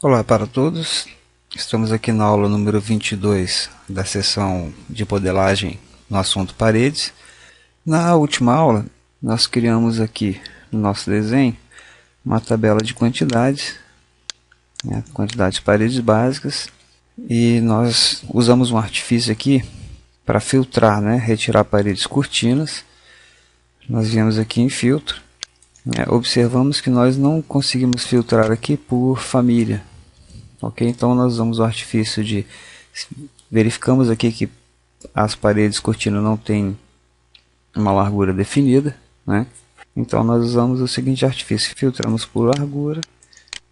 Olá para todos, estamos aqui na aula número 22 da seção de modelagem no assunto paredes. Na última aula, nós criamos aqui no nosso desenho uma tabela de quantidades, quantidades de paredes básicas, e nós usamos um artifício aqui para filtrar, retirar paredes cortinas. Nós viemos aqui em filtro, observamos que nós não conseguimos filtrar aqui por família. Ok, então nós usamos o artifício de verificamos aqui que as paredes cortinas não têm uma largura definida, Então nós usamos o seguinte artifício: filtramos por largura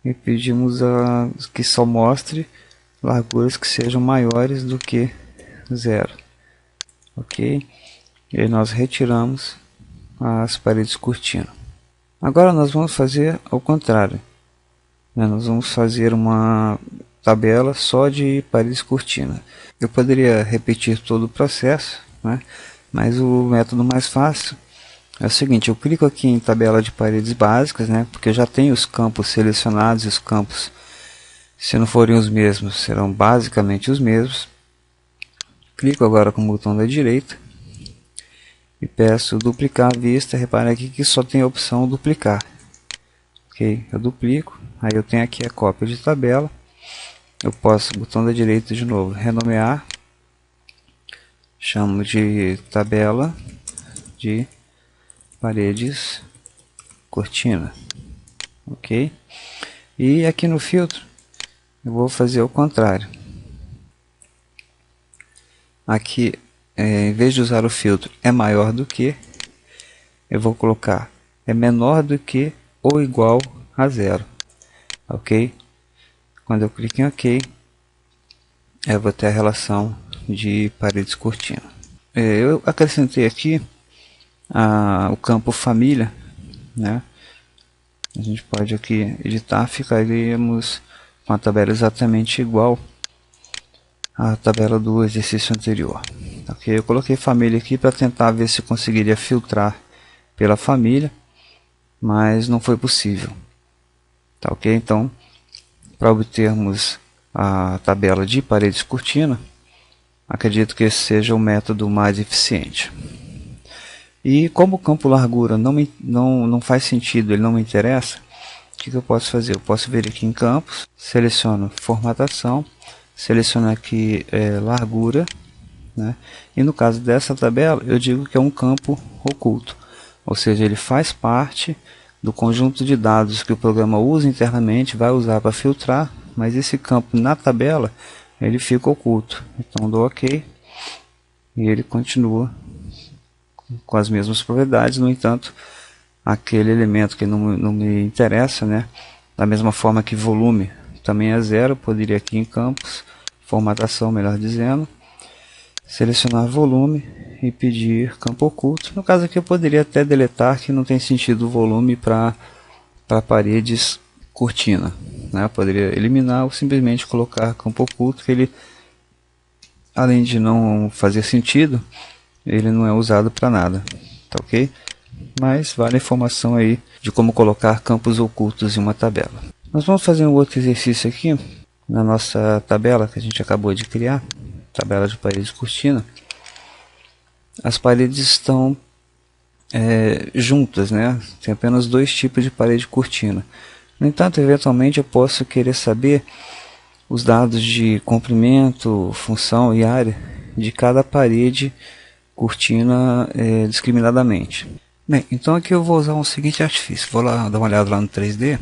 e pedimos que só mostre larguras que sejam maiores do que 0. Ok, e aí nós retiramos as paredes cortinas. Agora nós vamos fazer ao contrário. Nós vamos fazer uma tabela só de paredes cortinas. Eu poderia repetir todo o processo, mas o método mais fácil é o seguinte: eu clico aqui em tabela de paredes básicas, porque eu já tenho os campos selecionados, e os campos, se não forem os mesmos, serão basicamente os mesmos. Clico agora com o botão da direita e peço duplicar a vista. Repare aqui que só tem a opção duplicar. Ok, eu duplico, aí eu tenho aqui a cópia de tabela. Eu posso, botão da direita de novo, renomear, chamo de tabela de paredes cortina. Ok, e aqui no filtro eu vou fazer o contrário. Aqui, em vez de usar o filtro é maior do que, eu vou colocar é menor do que ou igual a 0. Ok? Quando eu clico em OK, eu vou ter a relação de paredes cortinas. Eu acrescentei aqui o campo família, A gente pode aqui editar, ficaríamos com a tabela exatamente igual à tabela do exercício anterior. Ok? Eu coloquei família aqui para tentar ver se conseguiria filtrar pela família, mas não foi possível. Tá, ok? Então, para obtermos a tabela de paredes cortina, acredito que esse seja o método mais eficiente. E como o campo largura não faz sentido, ele não me interessa, o que eu posso fazer? Eu posso vir aqui em campos, seleciono formatação, seleciono aqui largura, e no caso dessa tabela eu digo que é um campo oculto, ou seja, ele faz parte do conjunto de dados que o programa usa internamente, vai usar para filtrar, mas esse campo na tabela ele fica oculto. Então dou OK e ele continua com as mesmas propriedades. No entanto, aquele elemento que não me interessa, da mesma forma que volume também é 0, poderia aqui em campos, formatação, melhor dizendo, selecionar volume e pedir campo oculto. No caso aqui eu poderia até deletar, que não tem sentido o volume para paredes cortina. Eu poderia eliminar ou simplesmente colocar campo oculto, que ele, além de não fazer sentido, ele não é usado para nada. Tá ok? Mas vale a informação aí de como colocar campos ocultos em uma tabela. Nós vamos fazer um outro exercício aqui na nossa tabela que a gente acabou de criar, tabela de paredes cortina. As paredes estão juntas, Tem apenas dois tipos de parede cortina. No entanto, eventualmente eu posso querer saber os dados de comprimento, função e área de cada parede cortina discriminadamente. Bem, então aqui eu vou usar um seguinte artifício. Vou lá dar uma olhada lá no 3D.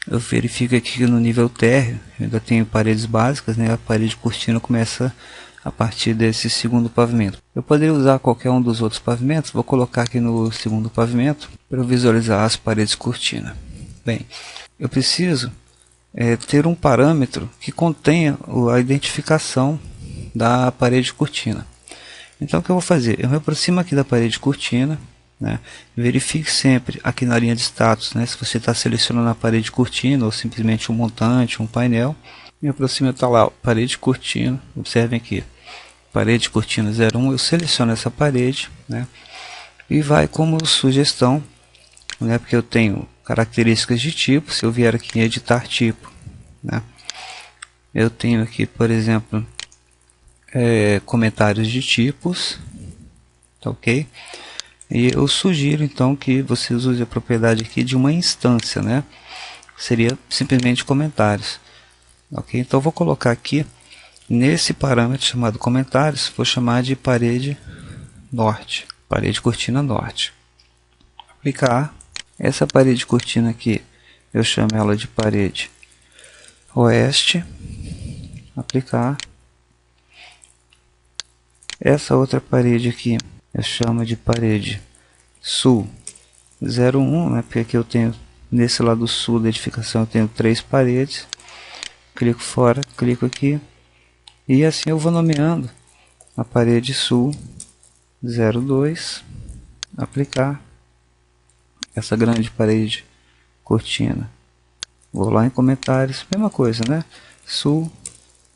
Eu verifico aqui que no nível térreo eu ainda tenho paredes básicas, A parede cortina começa a partir desse segundo pavimento. Eu poderia usar qualquer um dos outros pavimentos. Vou colocar aqui no segundo pavimento para visualizar as paredes cortina. Bem, eu preciso ter um parâmetro que contenha a identificação da parede cortina. Então o que eu vou fazer? Eu me aproximo aqui da parede cortina, verifique sempre aqui na linha de status, se você está selecionando a parede cortina ou simplesmente um montante, um painel. Me aproximo, está lá, parede cortina, observem aqui, parede cortina 01, eu seleciono essa parede, e vai como sugestão, porque eu tenho características de tipo. Se eu vier aqui em editar tipo, eu tenho aqui, por exemplo, comentários de tipos, tá ok? E eu sugiro então que vocês usem a propriedade aqui de uma instância, né? Seria simplesmente comentários, ok? Então eu vou colocar aqui nesse parâmetro chamado comentários, vou chamar de parede norte, parede cortina norte. Aplicar essa parede cortina aqui, eu chamo ela de parede oeste. Aplicar essa outra parede aqui, eu chamo de parede sul 01, né? Porque aqui eu tenho nesse lado sul da edificação eu tenho 3 paredes. Clico fora, clico aqui e assim eu vou nomeando a parede sul 02. Aplicar essa grande parede cortina. Vou lá em comentários, mesma coisa, né? Sul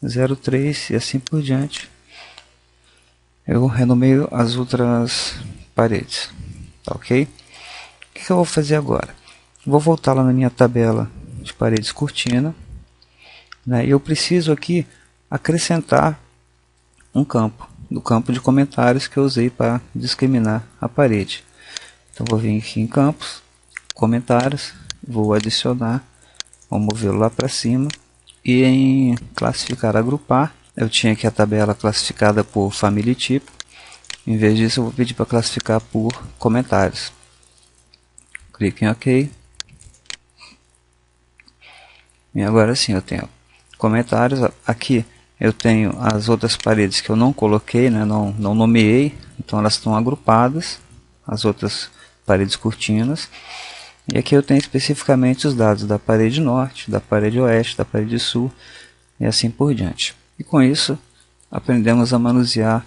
03 e assim por diante. Eu renomeio as outras paredes, tá ok? O que eu vou fazer agora? Vou voltar lá na minha tabela de paredes cortina, né? E eu preciso aqui acrescentar um campo, do campo de comentários que eu usei para discriminar a parede. Então vou vir aqui em campos, comentários, vou adicionar, vou movê-lo lá para cima e em classificar, agrupar, eu tinha aqui a tabela classificada por família e tipo. Em vez disso eu vou pedir para classificar por comentários. Clique em OK. E agora sim eu tenho comentários. Aqui eu tenho as outras paredes que eu não coloquei, né, não nomeei. Então elas estão agrupadas, as outras paredes cortinas. E aqui eu tenho especificamente os dados da parede norte, da parede oeste, da parede sul e assim por diante. E com isso aprendemos a manusear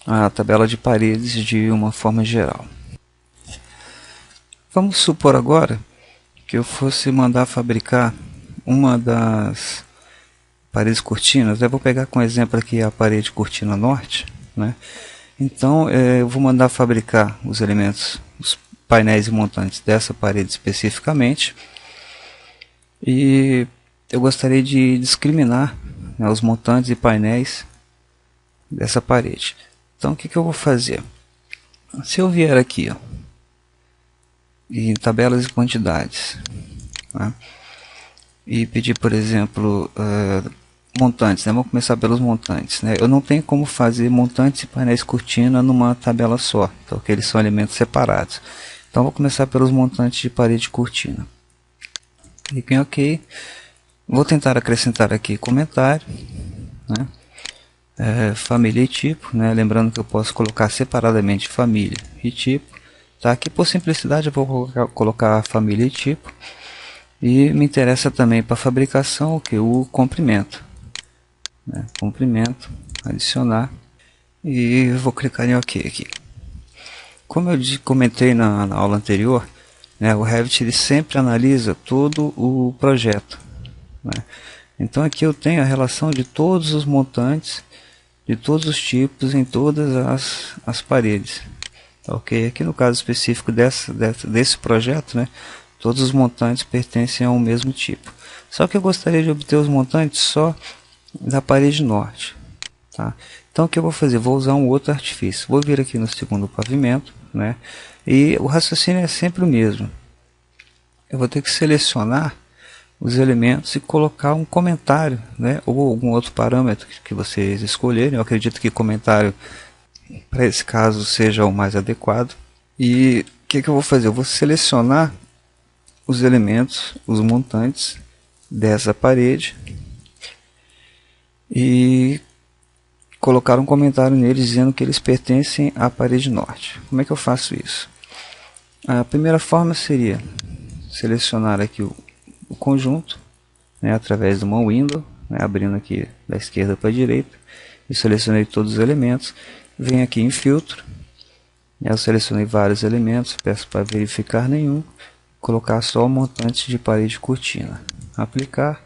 a tabela de paredes de uma forma geral. Vamos supor agora que eu fosse mandar fabricar uma das paredes cortinas. Eu vou pegar como exemplo aqui a parede cortina norte, né? Então eu vou mandar fabricar os elementos, os painéis e montantes dessa parede especificamente. E eu gostaria de discriminar, né, os montantes e painéis dessa parede. Então o que eu vou fazer? Se eu vier aqui, ó, em tabelas e quantidades, né, e pedir, por exemplo, montantes, né? Vamos começar pelos montantes, né? Eu não tenho como fazer montantes e painéis cortina numa tabela só, porque eles são elementos separados. Então vou começar pelos montantes de parede cortina. Clique em OK. Vou tentar acrescentar aqui comentário, né? Família e tipo, né? Lembrando que eu posso colocar separadamente família e tipo. Tá? Aqui por simplicidade eu vou colocar família e tipo. E me interessa também para fabricação o comprimento, né? Comprimento, adicionar, e vou clicar em OK aqui. Como eu comentei na aula anterior, né, o Revit ele sempre analisa todo o projeto, né? Então aqui eu tenho a relação de todos os montantes, de todos os tipos em todas as paredes. Ok? Aqui no caso específico desse projeto, né, todos os montantes pertencem ao mesmo tipo. Só que eu gostaria de obter os montantes só da parede norte. Tá? Então o que eu vou fazer? Vou usar um outro artifício. Vou vir aqui no segundo pavimento, né, e o raciocínio é sempre o mesmo. Eu vou ter que selecionar os elementos e colocar um comentário, né, ou algum outro parâmetro que vocês escolherem. Eu acredito que comentário para esse caso seja o mais adequado. E o que eu vou fazer? Eu vou selecionar os elementos, os montantes dessa parede e colocar um comentário neles dizendo que eles pertencem à parede norte. Como é que eu faço isso? A primeira forma seria selecionar aqui o conjunto, né, através de uma window, né, abrindo aqui da esquerda para a direita. Eu selecionei todos os elementos, venho aqui em filtro, eu selecionei vários elementos, peço para verificar nenhum, colocar só o montante de parede cortina, aplicar,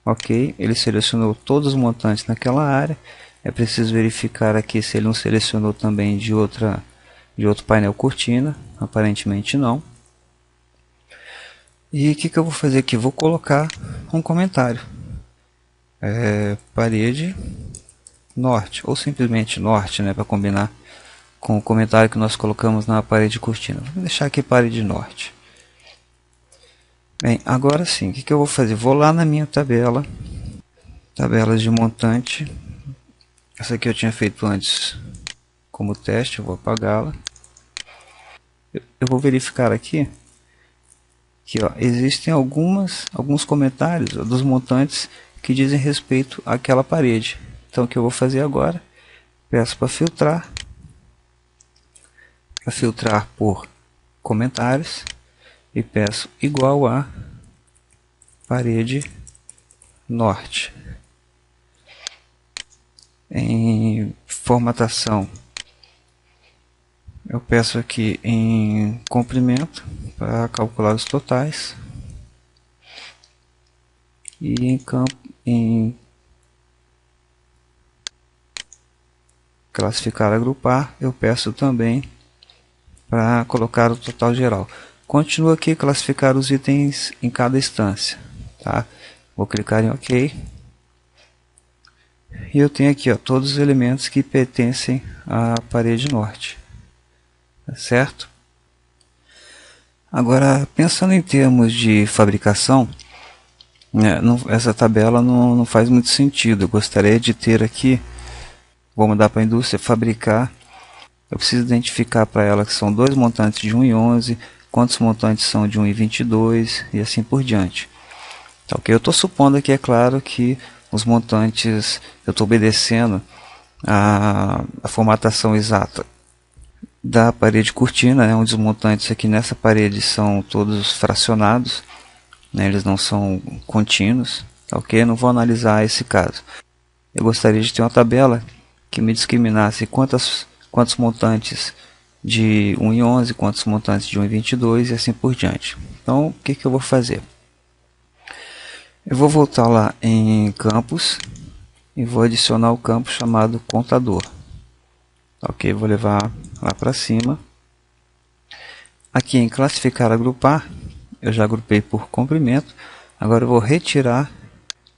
OK, ele selecionou todos os montantes naquela área. É preciso verificar aqui se ele não selecionou também de outro painel cortina, aparentemente não. E o que eu vou fazer aqui? Vou colocar um comentário. parede norte, ou simplesmente norte, né, para combinar com o comentário que nós colocamos na parede de cortina. Vou deixar aqui parede norte. Bem, agora sim, o que eu vou fazer? Vou lá na minha tabela, tabelas de montante. Essa aqui eu tinha feito antes como teste, eu vou apagá-la. Eu vou verificar aqui que existem alguns comentários dos montantes que dizem respeito àquela parede. Então o que eu vou fazer agora? Peço para filtrar por comentários e peço igual a parede norte. Em formatação, eu peço aqui em comprimento para calcular os totais, e em classificar, agrupar, eu peço também para colocar o total geral. Continuo aqui classificar os itens em cada instância, tá? Vou clicar em OK. E eu tenho aqui, ó, todos os elementos que pertencem à parede norte, tá certo? Agora, pensando em termos de fabricação, né, essa tabela não faz muito sentido. Eu gostaria de ter aqui, vou mandar para a indústria fabricar. Eu preciso identificar para ela que são dois montantes de 1,11, quantos montantes são de 1,22 e assim por diante. Tá, ok? Eu estou supondo aqui, é claro, que os montantes, eu estou obedecendo a formatação exata da parede cortina, né, onde os montantes aqui nessa parede são todos fracionados, né, eles não são contínuos, tá, ok? Eu não vou analisar esse caso. Eu gostaria de ter uma tabela que me discriminasse quantos montantes de 1,11, quantos montantes de 1,22 e assim por diante. Então, o que eu vou fazer? Eu vou voltar lá em campos e vou adicionar o campo chamado contador. Ok, vou levar lá para cima. Aqui em classificar, agrupar, eu já agrupei por comprimento. Agora eu vou retirar,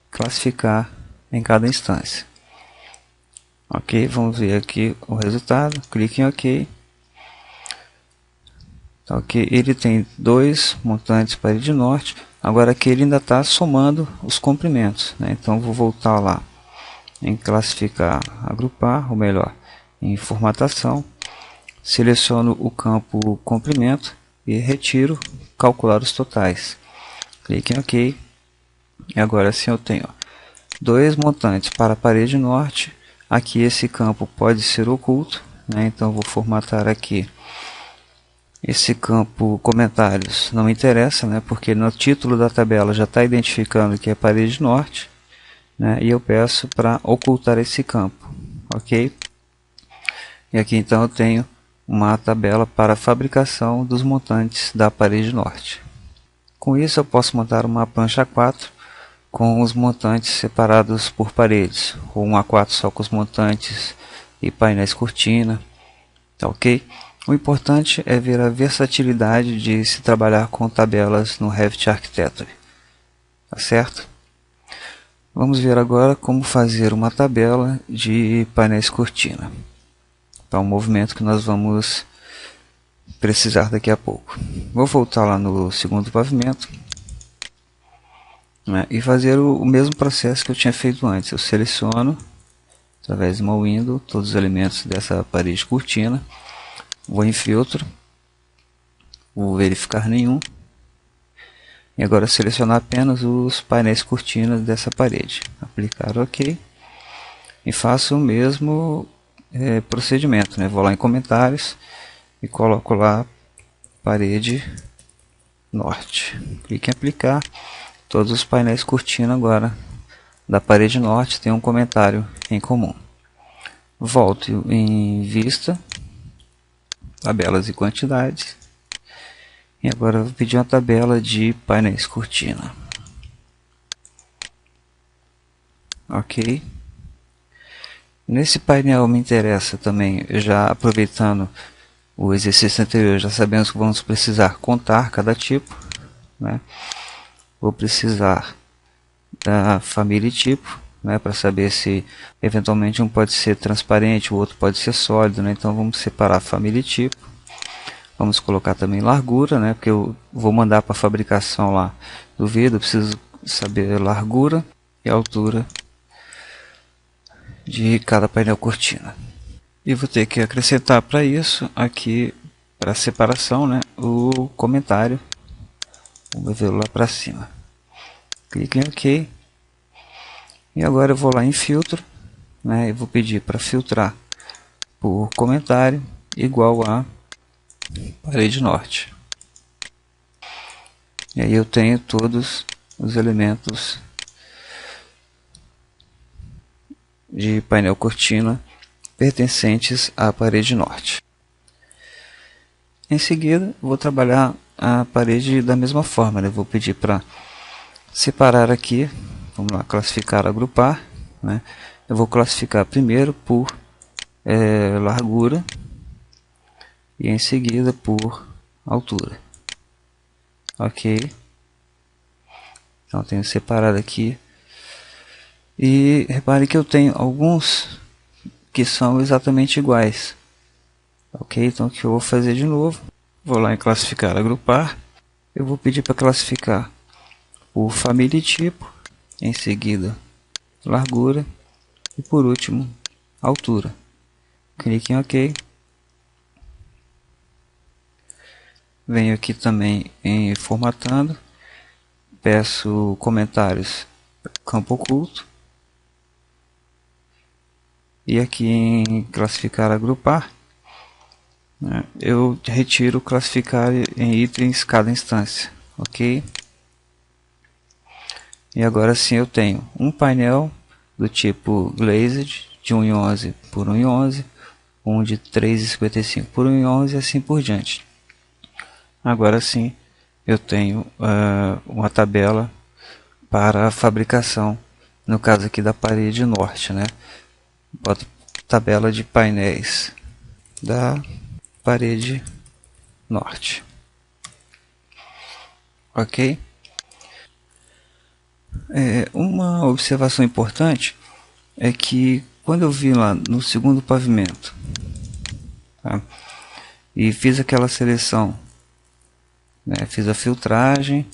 classificar em cada instância. Ok, vamos ver aqui o resultado. Clique em OK. Tá, ok, ele tem dois montantes parede norte. Agora aqui ele ainda está somando os comprimentos, né? Então vou voltar lá em classificar, agrupar, ou melhor, em formatação. Seleciono o campo comprimento e retiro, calcular os totais. Clique em OK. E agora sim eu tenho, ó, dois montantes para a parede norte. Aqui esse campo pode ser oculto, né? Então vou formatar aqui. Esse campo comentários não me interessa, né? Porque no título da tabela já está identificando que é parede norte, né? E eu peço para ocultar esse campo, ok? E aqui então eu tenho uma tabela para a fabricação dos montantes da parede norte. Com isso eu posso montar uma plancha A4 com os montantes separados por paredes, ou um A4 só com os montantes e painéis cortina, tá ok? O importante é ver a versatilidade de se trabalhar com tabelas no Revit Architecture, tá certo? Vamos ver agora como fazer uma tabela de painéis cortina, para um movimento que nós vamos precisar daqui a pouco. Vou voltar lá no segundo pavimento, né, e fazer o mesmo processo que eu tinha feito antes. Eu seleciono, através de uma window, todos os elementos dessa parede cortina. Vou em filtro, vou verificar nenhum. E agora selecionar apenas os painéis cortinas dessa parede. Aplicar OK. E faço o mesmo procedimento, né? Vou lá em comentários e coloco lá parede norte. Clique em aplicar. Todos os painéis cortina agora da parede norte tem um comentário em comum. Volto em vista, tabelas e quantidades. E agora eu vou pedir uma tabela de painéis cortina. Ok. Nesse painel me interessa também, já aproveitando o exercício anterior, já sabemos que vamos precisar contar cada tipo, né? Vou precisar da família e tipo. né, para saber se eventualmente um pode ser transparente, o outro pode ser sólido, né? Então vamos separar família e tipo. Vamos colocar também largura, né, porque eu vou mandar para a fabricação lá do vidro, eu preciso saber a largura e a altura de cada painel cortina. E vou ter que acrescentar para isso aqui, para separação, né, o comentário. Vamos ver lá para cima. Clique em OK. E agora eu vou lá em filtro, né, e vou pedir para filtrar por comentário igual a parede norte. E aí eu tenho todos os elementos de painel cortina pertencentes à parede norte. Em seguida, vou trabalhar a parede da mesma forma, né? Vou pedir para separar aqui, vamos lá, classificar, agrupar, né? Eu vou classificar primeiro por largura e em seguida por altura. Ok. Então tenho separado aqui. E repare que eu tenho alguns que são exatamente iguais. Ok, então o que eu vou fazer de novo? Vou lá em classificar, agrupar. Eu vou pedir para classificar por família e tipo. Em seguida, largura. E por último, altura. Clique em OK. Venho aqui também em formatando. Peço comentários, campo oculto. E aqui em classificar, agrupar, né, eu retiro classificar em itens cada instância. Ok? E agora sim eu tenho um painel do tipo glazed de 1,11 por 1,11, um de 3,55 por 1,11 e assim por diante. Agora sim eu tenho uma tabela para a fabricação, no caso aqui da parede norte, né? Boto tabela de painéis da parede norte. Ok? Uma observação importante é que quando eu vim lá no segundo pavimento, tá, e fiz aquela seleção, né, fiz a filtragem,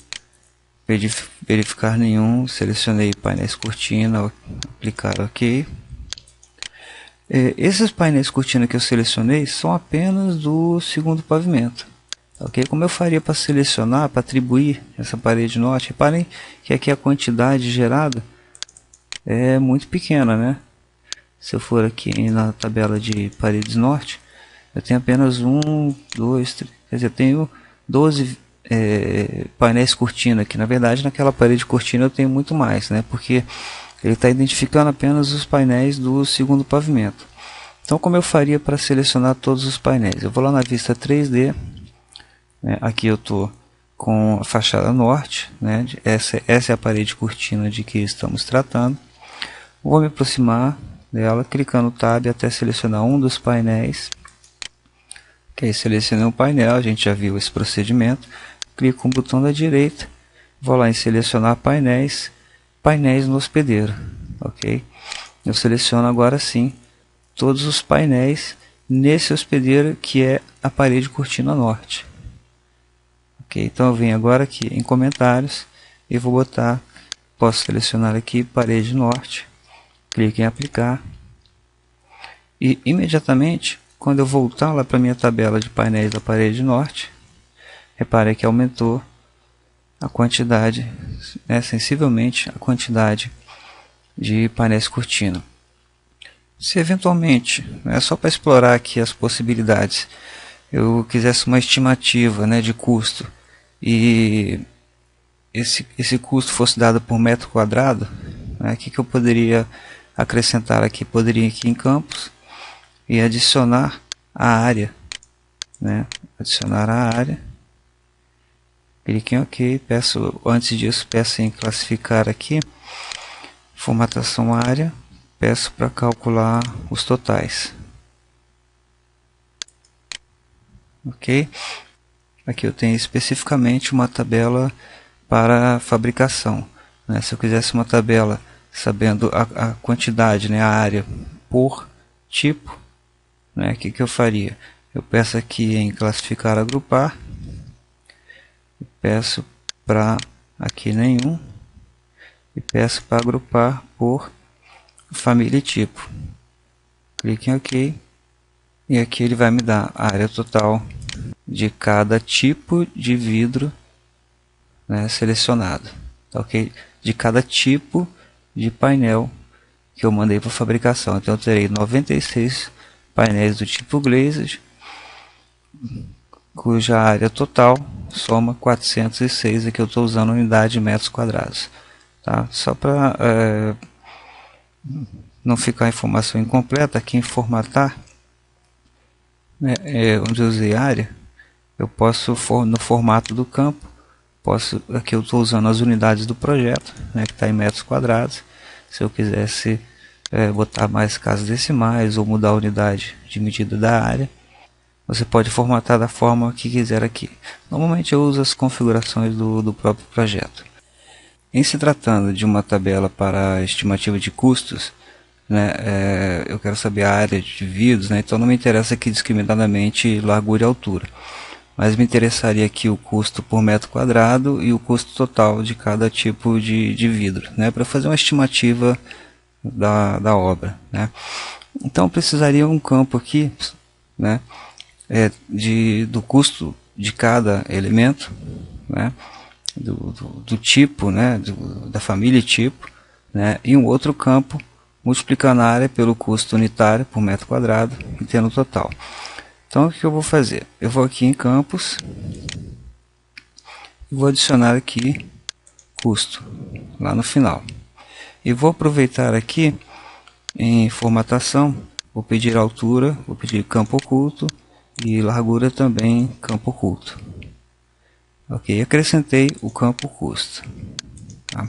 pedi verificar nenhum, selecionei painéis cortina, aplicar OK. Esses painéis cortina que eu selecionei são apenas do segundo pavimento. Ok? Como eu faria para selecionar, para atribuir essa parede norte? Reparem que aqui a quantidade gerada é muito pequena, né? Se eu for aqui na tabela de paredes norte, eu tenho apenas 1, 2, 3, quer dizer, eu tenho 12 painéis cortina aqui. Na verdade, naquela parede cortina eu tenho muito mais, né? Porque ele está identificando apenas os painéis do segundo pavimento. Então, como eu faria para selecionar todos os painéis? Eu vou lá na vista 3D, né? Aqui eu estou com a fachada norte, né? Essa é a parede cortina de que estamos tratando. Vou me aproximar dela, clicando no Tab até selecionar um dos painéis. Ok, selecionei um painel, a gente já viu esse procedimento. Clico com o botão da direita, vou lá em selecionar painéis, painéis no hospedeiro. Ok, eu seleciono agora sim todos os painéis nesse hospedeiro que é a parede cortina norte. Ok, então eu venho agora aqui em comentários e vou botar, posso selecionar aqui parede norte, clique em aplicar e imediatamente quando eu voltar lá para minha tabela de painéis da parede norte, repare que aumentou a quantidade, né, sensivelmente a quantidade de painéis cortina. Se eventualmente, né, só para explorar aqui as possibilidades, eu quisesse uma estimativa, né, de custo e esse custo fosse dado por metro quadrado, né, o que eu poderia acrescentar aqui? Poderia ir aqui em campos e adicionar a área, né, adicionar a área. Clique em OK, antes disso peço em classificar aqui, formatação área, peço para calcular os totais. Ok? Aqui eu tenho especificamente uma tabela para fabricação, né? Se eu quisesse uma tabela sabendo a quantidade, né, a área por tipo, né, que eu faria? Eu peço aqui em classificar, agrupar, peço para aqui nenhum e peço para agrupar por família e tipo. Clique em OK e aqui ele vai me dar a área total de cada tipo de vidro, né, selecionado, tá ok? De cada tipo de painel que eu mandei para fabricação. Então eu terei 96 painéis do tipo Glazed, cuja área total soma 406, aqui eu estou usando unidade de metros quadrados, tá? Só para não ficar a informação incompleta, aqui em formatar, né, onde eu usei área, eu posso, no formato do campo, aqui eu estou usando as unidades do projeto, né, que está em metros quadrados. Se eu quisesse botar mais casas decimais ou mudar a unidade de medida da área, você pode formatar da forma que quiser aqui. Normalmente eu uso as configurações do próprio projeto. Em se tratando de uma tabela para estimativa de custos, né, eu quero saber a área de vidros, né, então não me interessa aqui discriminadamente largura e altura, mas me interessaria aqui o custo por metro quadrado e o custo total de cada tipo de vidro, né, para fazer uma estimativa da obra, né. Então eu precisaria um campo aqui, né, do custo de cada elemento, né, do tipo, né, da família tipo, né, e um outro campo multiplicando a área pelo custo unitário por metro quadrado e tendo o total. Então o que eu vou fazer? Eu vou aqui em campos e vou adicionar aqui custo lá no final. E vou aproveitar aqui em formatação, vou pedir altura, vou pedir campo oculto e largura também campo oculto. Ok, acrescentei o campo custo. Tá?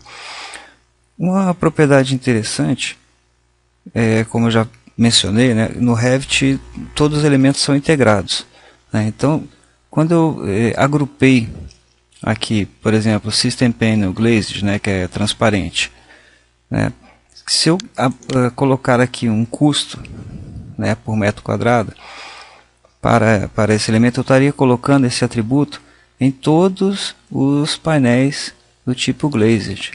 Uma propriedade interessante, como eu já mencionei, né, no Revit todos os elementos são integrados, né? Então quando eu agrupei aqui, por exemplo, System Panel Glazed, né, que é transparente, né, se eu colocar aqui um custo, né, por metro quadrado para esse elemento, eu estaria colocando esse atributo em todos os painéis do tipo Glazed,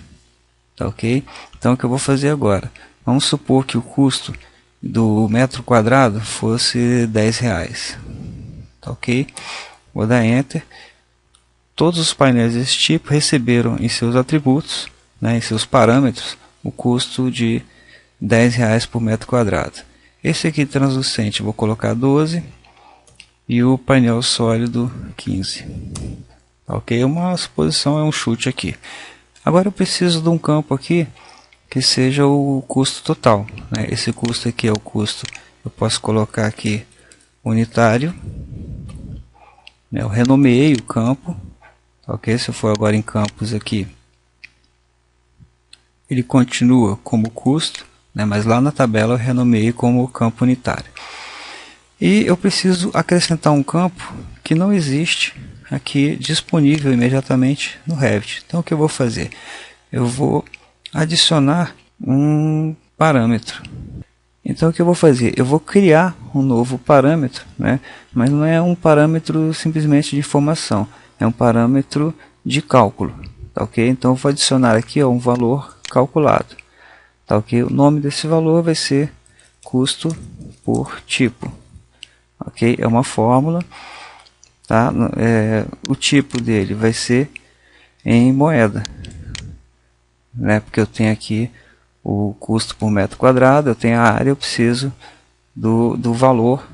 tá ok? Então o que eu vou fazer agora? Vamos supor que o custo do metro quadrado fosse R$10, tá ok? Vou dar Enter. Todos os painéis desse tipo receberam em seus atributos, né, em seus parâmetros, o custo de R$10 por metro quadrado. Esse aqui translucente eu vou colocar 12 e o painel sólido 15. Ok? Uma suposição, é um chute aqui. Agora eu preciso de um campo aqui que seja o custo total, né? Esse custo aqui é o custo, eu posso colocar aqui unitário, né? Eu renomeei o campo, ok? Se eu for agora em campos aqui, ele continua como custo, né? Mas lá na tabela eu renomeei como campo unitário. E eu preciso acrescentar um campo que não existe aqui disponível imediatamente no Revit. Então o que eu vou fazer? Eu vou adicionar um parâmetro. Então o que eu vou fazer? Eu vou criar um novo parâmetro, né? Mas não é um parâmetro simplesmente de informação, é um parâmetro de cálculo, tá ok? Então eu vou adicionar aqui um valor calculado, tá ok? O nome desse valor vai ser custo por tipo, ok? É uma fórmula, tá? O tipo dele vai ser em moeda, né? Porque eu tenho aqui o custo por metro quadrado, eu tenho a área, eu preciso do valor,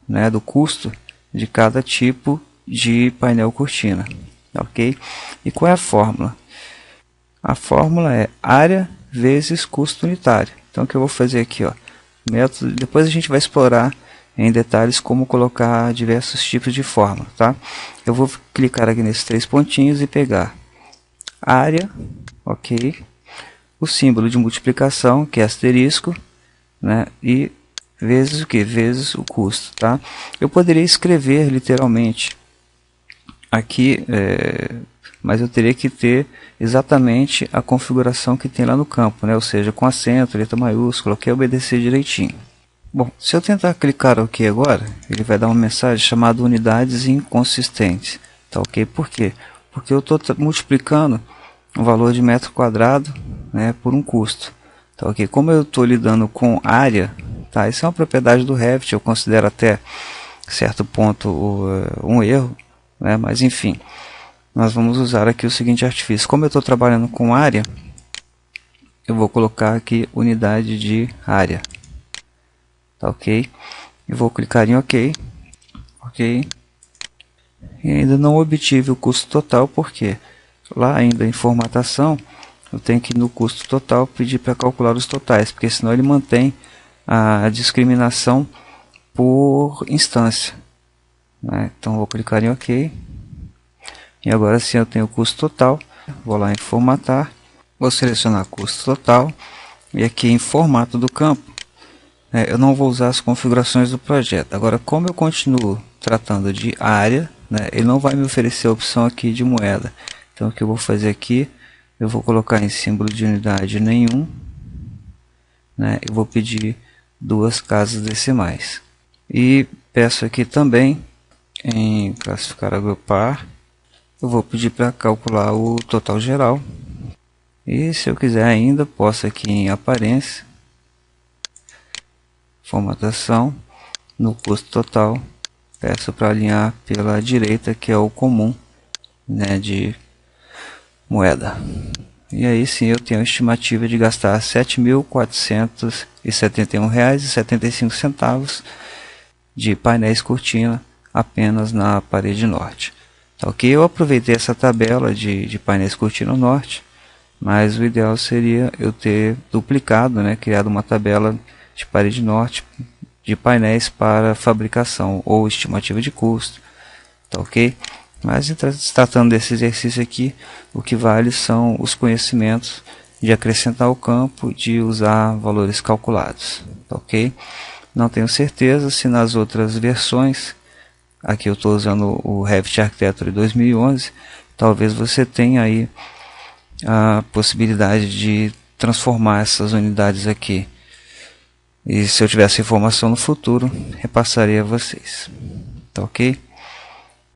né, do custo de cada tipo de painel cortina, ok? E qual é a fórmula? A fórmula é área vezes custo unitário. Então o que eu vou fazer aqui, ó, método, depois a gente vai explorar em detalhes como colocar diversos tipos de fórmula, tá? Eu vou clicar aqui nesses três pontinhos e pegar área, ok? O símbolo de multiplicação, que é asterisco, né? E vezes o que? Vezes o custo, tá? Eu poderia escrever literalmente aqui mas eu teria que ter exatamente a configuração que tem lá no campo, né? Ou seja, com acento, letra maiúscula, que obedecer direitinho. Bom, se eu tentar clicar OK agora, ele vai dar uma mensagem chamada unidades inconsistentes. Tá ok? Por quê? Porque eu estou multiplicando o valor de metro quadrado, né, por um custo. Tá ok? Como eu estou lidando com área, tá? Isso é uma propriedade do Revit, eu considero até certo ponto um erro, né? Mas enfim, nós vamos usar aqui o seguinte artifício. Como eu estou trabalhando com área, eu vou colocar aqui unidade de área. Tá ok? E vou clicar em OK. OK. E ainda não obtive o custo total, porque lá ainda em formatação eu tenho que no custo total pedir para calcular os totais, porque senão ele mantém a discriminação por instância, né? Então vou clicar em OK. E agora sim eu tenho o custo total. Vou lá em formatar, vou selecionar custo total e aqui em formato do campo, eu não vou usar as configurações do projeto. Agora, como eu continuo tratando de área, né, ele não vai me oferecer a opção aqui de moeda. Então o que eu vou fazer aqui, eu vou colocar em símbolo de unidade nenhum, né, eu vou pedir 2 casas decimais. E peço aqui também em classificar agrupar, eu vou pedir para calcular o total geral. E se eu quiser ainda, posso aqui em aparência, formatação, no custo total, peço para alinhar pela direita, que é o comum, né, de moeda. E aí sim eu tenho a estimativa de gastar R$ 7.471,75 de painéis cortina apenas na parede norte. Tá ok? Eu aproveitei essa tabela de painéis cortina norte, mas o ideal seria eu ter duplicado, né, criado uma tabela de parede norte de painéis para fabricação ou estimativa de custo. Tá ok? Mas tratando desse exercício aqui, o que vale são os conhecimentos de acrescentar ao campo, de usar valores calculados. Tá ok? Não tenho certeza se nas outras versões, aqui eu estou usando o Revit Architecture 2011, talvez você tenha aí a possibilidade de transformar essas unidades aqui. E se eu tivesse informação no futuro, repassaria a vocês. Tá ok?